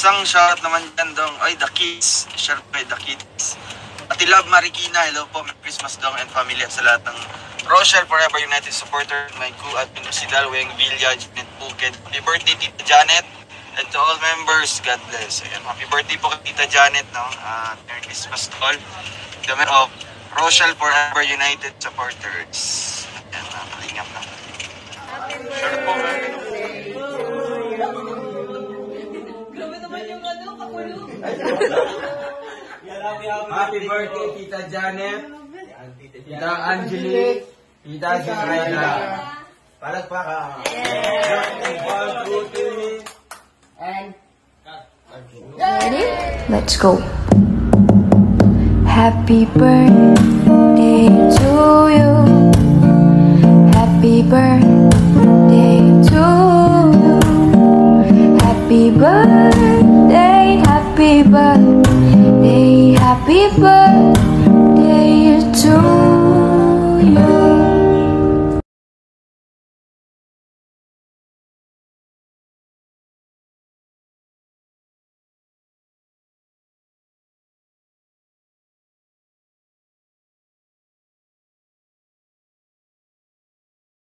Isang shoutout naman dyan dong. Ay, The Kids. Share po The Kids. Ati Love Marikina, hello po. Merry Christmas dong and family at sa lahat ng Rochelle Forever United supporter. My crew at Pinusidal, Weng Villa, Janet Puked. Happy birthday, Tita Janet. And to all members, God bless. Ayan, happy birthday po kay Tita Janet, no? Merry Christmas to all. The member of Rochelle Forever United supporters. Ayan, kalingap na. Sure po, grabe naman yung kakulong. Happy birthday, Tita Janet, Tita Angelique, Tita Zinaida. Palakpakan. And Ready? Let's go. Happy birthday to you. Happy birthday to you. Happy birthday, happy birthday, happy birthday.